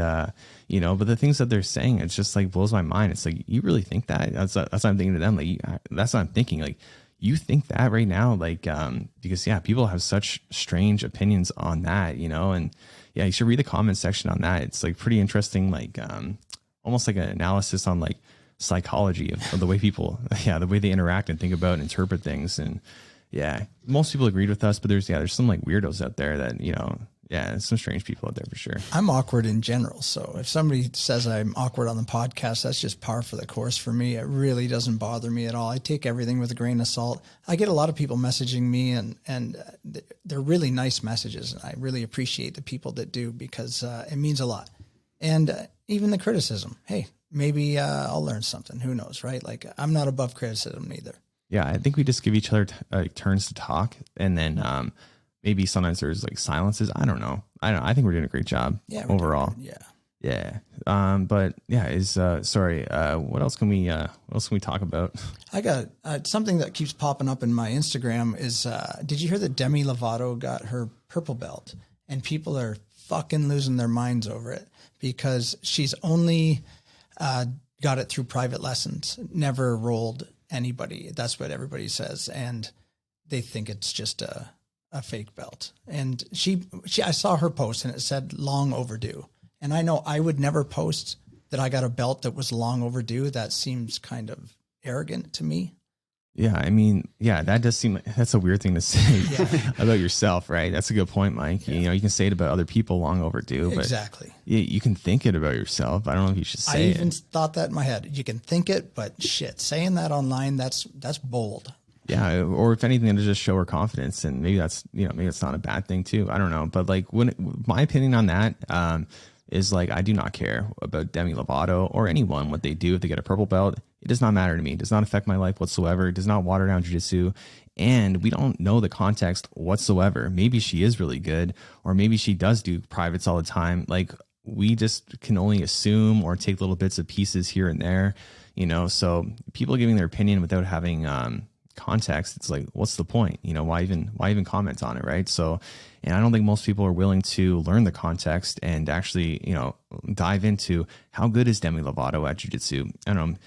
A: you know, but the things that they're saying, it's just like blows my mind. It's like, you really think that? That's what I'm thinking to them. Like, that's what I'm thinking. Like, you think that right now? Like, because yeah, people have such strange opinions on that, you know? And yeah, you should read the comment section on that. It's like pretty interesting, like, almost like an analysis on like psychology of the way people, the way they interact and think about and interpret things. And yeah, most people agreed with us, but there's some like weirdos out there that, you know, some strange people out there for sure.
C: I'm awkward in general. So if somebody says I'm awkward on the podcast, that's just par for the course for me. It really doesn't bother me at all. I take everything with a grain of salt. I get a lot of people messaging me and they're really nice messages. And I really appreciate the people that do, because it means a lot. And even the criticism, hey, maybe I'll learn something. Who knows, right? Like, I'm not above criticism either. Yeah,
A: I think we just give each other turns to talk, and then maybe sometimes there's like silences. I don't know. I think we're doing a great job overall. Yeah. But yeah, sorry. What else can we talk about?
C: I got something that keeps popping up in my Instagram is, did you hear that Demi Lovato got her purple belt, and people are fucking losing their minds over it because she's only got it through private lessons, never rolled anybody. That's what everybody says. And they think it's just a a fake belt. And I saw her post and it said long overdue. And I know I would never post that I got a belt that was long overdue. That seems kind of arrogant to me.
A: Yeah, I mean, yeah, that does seem like that's a weird thing to say about yourself, right? That's a good point, Mike. Yeah. You know, you can say it about other people long overdue, but
C: exactly.
A: You can think it about yourself. I don't know if you should say it.
C: I even thought that in my head. You can think it, but shit, saying that online, that's bold.
A: Yeah, or if anything, to just show her confidence, and maybe that's maybe it's not a bad thing too. I don't know, but like my opinion on that is like I do not care about Demi Lovato or anyone what they do if they get a purple belt. It does not matter to me. It does not affect my life whatsoever. It does not water down jiu-jitsu. And we don't know the context whatsoever. Maybe she is really good, or maybe she does do privates all the time. Like we just can only assume or take little bits of pieces here and there, so people giving their opinion without having context, it's like, what's the point? Why even comment on it, right? So, and I don't think most people are willing to learn the context and actually, dive into how good is Demi Lovato at jiu-jitsu. I don't know.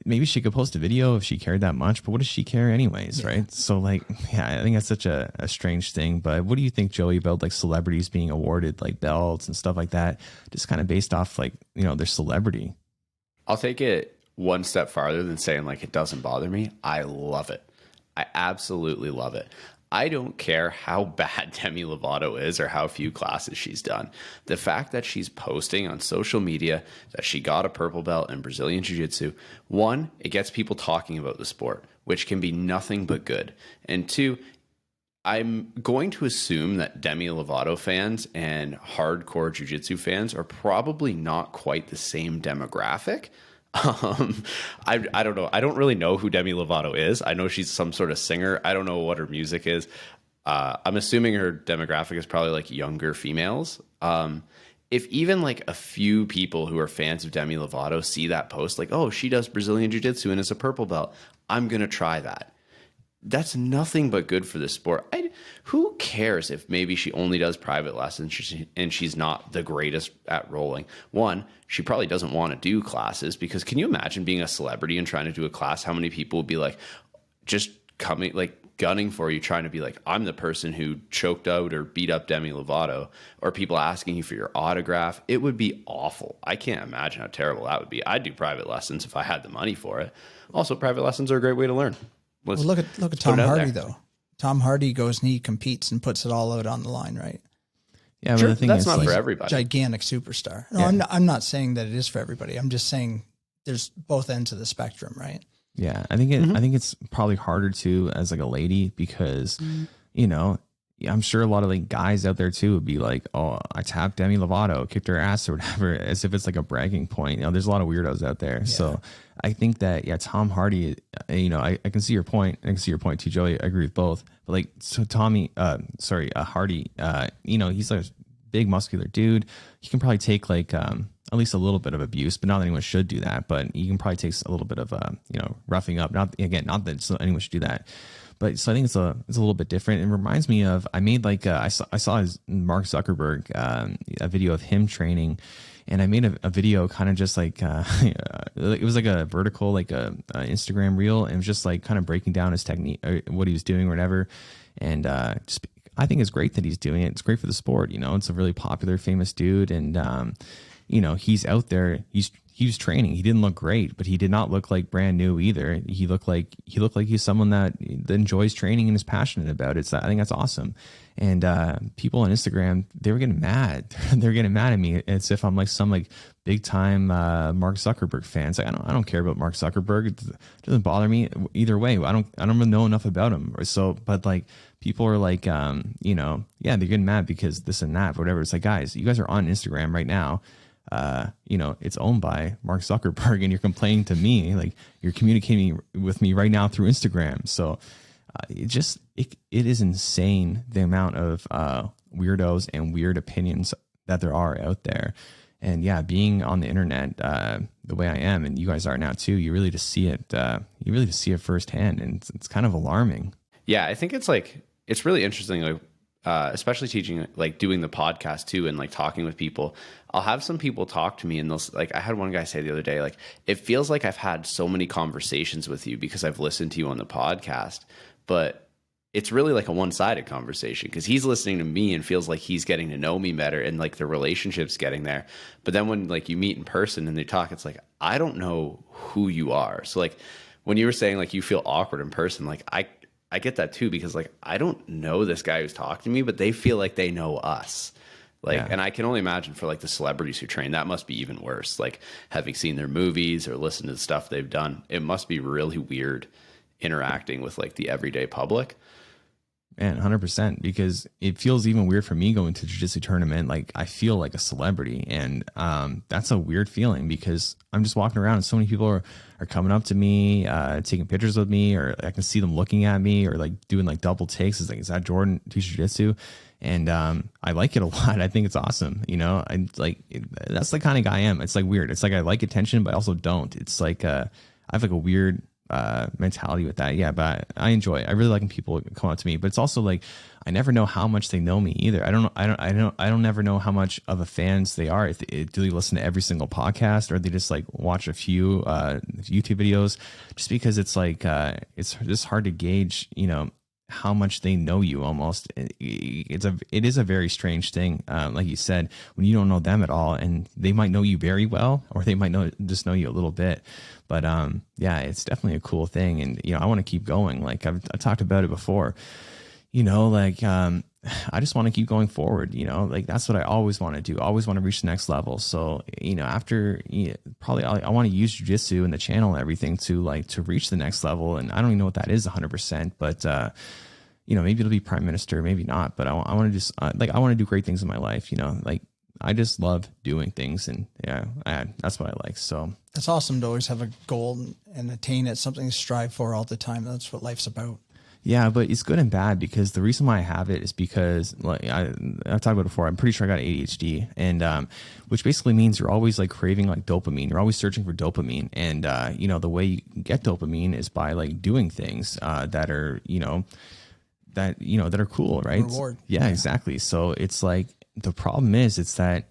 A: Maybe she could post a video if she cared that much, but what does she care anyways, right? So like, yeah, I think that's such a strange thing. But what do you think, Joey, about like celebrities being awarded like belts and stuff like that, just kind of based off like, their celebrity?
B: I'll take it one step farther than saying like it doesn't bother me. I love it. I absolutely love it. I don't care how bad Demi Lovato is or how few classes she's done. The fact that she's posting on social media that she got a purple belt in Brazilian Jiu-Jitsu, one, it gets people talking about the sport, which can be nothing but good. And two, I'm going to assume that Demi Lovato fans and hardcore Jiu-Jitsu fans are probably not quite the same demographic. I don't know. I don't really know who Demi Lovato is. I know she's some sort of singer. I don't know what her music is. I'm assuming her demographic is probably like younger females. If even like a few people who are fans of Demi Lovato see that post, like, oh, she does Brazilian Jiu-Jitsu and is a purple belt, I'm going to try that. That's nothing but good for the sport. Who cares if maybe she only does private lessons and she's not the greatest at rolling? One, she probably doesn't want to do classes, because can you imagine being a celebrity and trying to do a class? How many people would be like just coming, like gunning for you, trying to be like, I'm the person who choked out or beat up Demi Lovato, or people asking you for your autograph? It would be awful. I can't imagine how terrible that would be. I'd do private lessons if I had the money for it. Also, private lessons are a great way to learn.
C: Well, look at Tom Hardy though. Tom Hardy goes and he competes and puts it all out on the line, right?
A: Yeah,
B: sure,
A: but the thing
B: that's
A: is,
B: not for everybody.
C: Gigantic superstar. No, yeah. I'm not saying that it is for everybody. I'm just saying there's both ends of the spectrum, right?
A: Yeah, I think it's probably harder to as like a lady, because I'm sure a lot of like guys out there too would be like, oh, I tapped Demi Lovato, kicked her ass or whatever, as if it's like a bragging point. There's a lot of weirdos out there. Yeah. So I think that, Tom Hardy, I can see your point. I can see your point too, Joey. I agree with both. But like, so Hardy, he's like a big muscular dude. He can probably take like, at least a little bit of abuse, but not that anyone should do that. But he can probably take a little bit of, roughing up. Not that anyone should do that. But so I think it's a little bit different. It reminds me of, I made like I saw his Mark Zuckerberg a video of him training, and I made a video kind of just like it was like a vertical, like a Instagram reel, and it was just like kind of breaking down his technique, or what he was doing or whatever. And just I think it's great that he's doing it. It's great for the sport. It's a really popular, famous dude, and he's out there. He was training. He didn't look great, but he did not look like brand new either. He looked like he's someone that enjoys training and is passionate about it. So I think that's awesome. And people on Instagram, they were getting mad. They're getting mad at me as if I'm like some like big time Mark Zuckerberg fan. It's like, I don't care about Mark Zuckerberg. It doesn't bother me either way. I don't really know enough about him. But like people are like, they're getting mad because this and that, whatever. It's like, guys, you guys are on Instagram right now. It's owned by Mark Zuckerberg, and you're complaining to me, like you're communicating with me right now through Instagram. So it is insane the amount of weirdos and weird opinions that there are out there. And yeah, being on the internet the way I am, and you guys are now too, you really just see it. You really just see it firsthand, and it's kind of alarming. Yeah,
B: I think it's really interesting. Like, especially teaching, like doing the podcast too, and like talking with people. I'll have some people talk to me, and they'll like, I had one guy say the other day, like, it feels like I've had so many conversations with you because I've listened to you on the podcast, but it's really like a one-sided conversation because he's listening to me and feels like he's getting to know me better and like the relationship's getting there. But then when like you meet in person and they talk, it's like, I don't know who you are. So like when you were saying like you feel awkward in person, like I get that too, because like I don't know this guy who's talking to me, but they feel like they know us. Like, and I can only imagine for like the celebrities who train, that must be even worse. Like having seen their movies or listened to the stuff they've done, it must be really weird interacting with like the everyday public.
A: Man, 100%, because it feels even weird for me going to jiu-jitsu tournament. Like I feel like a celebrity, and that's a weird feeling because I'm just walking around and so many people are coming up to me, taking pictures with me, or I can see them looking at me or like doing like double takes. It's like, is that Jordan Teaches Jiu-Jitsu? And I like it a lot. I think it's awesome. You know, that's the kind of guy I am. It's like weird. It's like I like attention, but I also don't. It's like I have like a weird mentality with that. Yeah, but I enjoy it. I really like when people come up to me, but it's also like I never know how much they know me either. I don't never know how much of a fans they are. Do they listen to every single podcast, or they just like watch a few YouTube videos? Just because it's like it's just hard to gauge, you know, how much they know you. Almost it is a very strange thing, like you said, when you don't know them at all, and they might know you very well, or they might just know you a little bit. But yeah, it's definitely a cool thing, and you know, I want to keep going. Like I've talked about it before, you know, like I just want to keep going forward. You know, like that's what I always want to do. I always want to reach the next level. So you know, after probably I want to use jiu-jitsu and the channel and everything to reach the next level. And I don't even know what that is 100%, but you know, maybe it'll be prime minister, maybe not. But I want to just I want to do great things in my life. You know, like I just love doing things, and yeah, that's what I like. So
C: it's awesome to always have a goal and attain it, something to strive for all the time. That's what life's about.
A: Yeah, but it's good and bad, because the reason why I have it is because, like I've talked about it before, I'm pretty sure I got ADHD, and which basically means you're always like craving like dopamine. You're always searching for dopamine, and you know, the way you get dopamine is by like doing things that are that are cool, right?
C: Reward.
A: Yeah, exactly. So it's like the problem is it's that,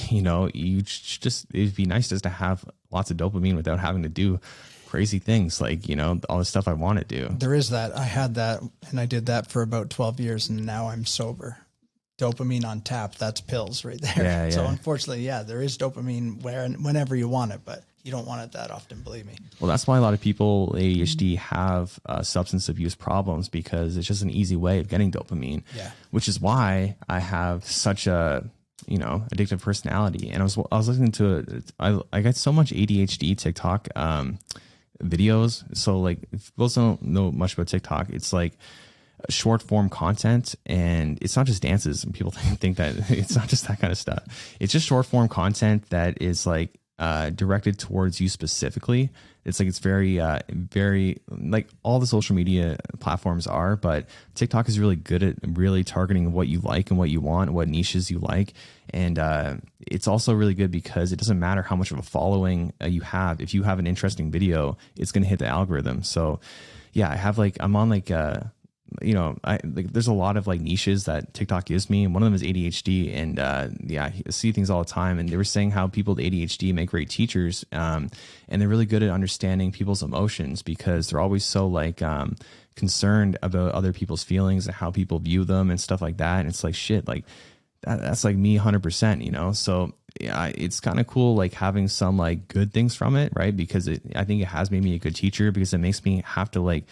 A: you know, it'd be nice just to have lots of dopamine without having to do crazy things, like, you know, all the stuff I want to do.
C: There is that. I had that, and I did that for about 12 years, and now I'm sober. Dopamine on tap, that's pills right there.
A: Yeah,
C: so
A: yeah.
C: Unfortunately, yeah, there is dopamine whenever you want it, but you don't want it that often, believe me.
A: Well, that's why a lot of people with ADHD have substance abuse problems, because it's just an easy way of getting dopamine.
C: Yeah.
A: Which is why I have such a, you know, addictive personality. And I was listening to I got so much ADHD TikTok videos. So like, if people don't know much about TikTok, it's like short form content, and it's not just dances, and people think that it's not just that kind of stuff. It's just short form content that is like directed towards you specifically. It's like, it's very like all the social media platforms are, but TikTok is really good at really targeting what you like and what you want, what niches you like. And it's also really good because it doesn't matter how much of a following you have. If you have an interesting video, it's going to hit the algorithm. So yeah, I'm on like, you know, there's a lot of like niches that TikTok gives me, and one of them is ADHD. And yeah, I see things all the time. And they were saying how people with ADHD make great teachers, and they're really good at understanding people's emotions, because they're always so like concerned about other people's feelings and how people view them and stuff like that. And it's like, shit, like that's like me 100%, you know? So yeah, it's kind of cool, like having some like good things from it, right? Because I think it has made me a good teacher, because it makes me have to like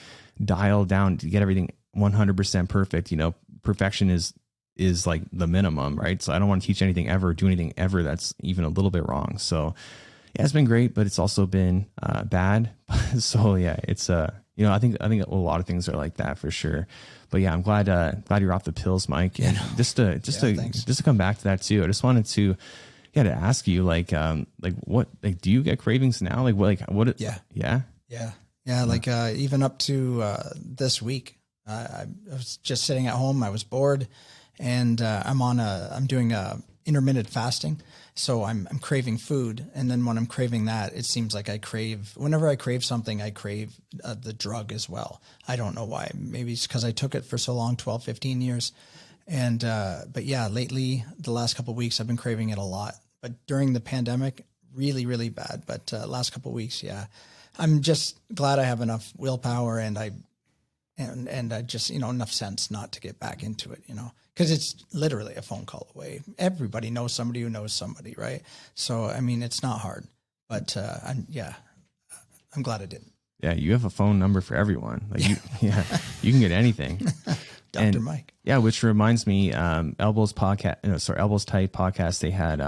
A: dial down to get everything 100% perfect. You know, perfection is like the minimum, right? So I don't want to teach anything ever, do anything ever that's even a little bit wrong. So yeah, it's been great, but it's also been bad. So yeah, it's you know, I think a lot of things are like that for sure. But yeah, I'm glad you're off the pills, Mike. And just to come back to that too, I just wanted to to ask you, like what, like, do you get cravings now? Like what? Yeah.
C: Like even up to this week, I was just sitting at home. I was bored, and I'm doing intermittent fasting. So I'm craving food. And then when I'm craving that, it seems like whenever I crave something, I crave the drug as well. I don't know why. Maybe it's because I took it for so long, 12, 15 years. And, but yeah, lately, the last couple of weeks, I've been craving it a lot. But during the pandemic, really, really bad. But last couple of weeks, yeah, I'm just glad I have enough willpower, and and I just, enough sense not to get back into it, because it's literally a phone call away. Everybody knows somebody who knows somebody, right? So, I mean, it's not hard, but I'm glad I didn't.
A: Yeah, you have a phone number for everyone. Like you can get anything.
C: Dr. Mike.
A: Yeah, which reminds me, Elbows Tight podcast. They had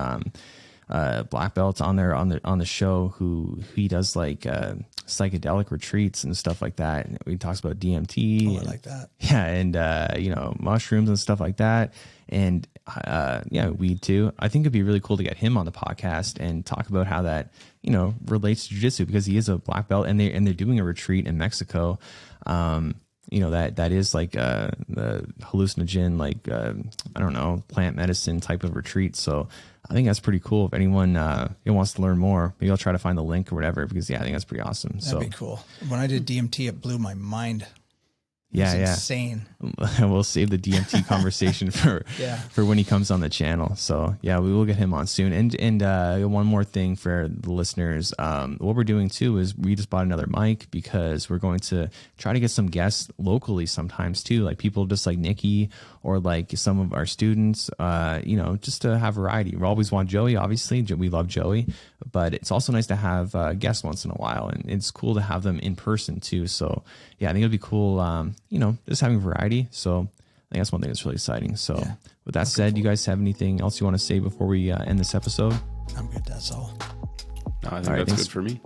A: black belts on the show who he does like psychedelic retreats and stuff like that. And he talks about DMT.
C: I like that.
A: Yeah, and mushrooms and stuff like that, and weed too. I think it'd be really cool to get him on the podcast and talk about how that relates to jiu-jitsu, because he is a black belt, and they're doing a retreat in Mexico. That is like the hallucinogen, like I don't know, plant medicine type of retreat. So I think that's pretty cool. If anyone wants to learn more, maybe I'll try to find the link or whatever, because I think that's pretty awesome.
C: That'd be cool. When I did DMT, it blew my mind.
A: Yeah.
C: Insane.
A: We'll save the DMT conversation for when he comes on the channel. So yeah, we will get him on soon. And one more thing for the listeners, what we're doing too is we just bought another mic, because we're going to try to get some guests locally sometimes too, like people just like Nikki or like some of our students, just to have variety. We always want Joey, obviously. We love Joey, but it's also nice to have guests once in a while, and it's cool to have them in person too. So yeah, I think it'd be cool, just having variety. So I think that's one thing that's really exciting. So with that said, you guys have anything else you want to say before we end this episode?
C: I'm good. That's all.
B: No, I think that's good for me.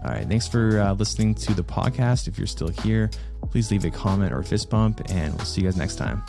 A: All right. Thanks for listening to the podcast. If you're still here, please leave a comment or a fist bump, and we'll see you guys next time.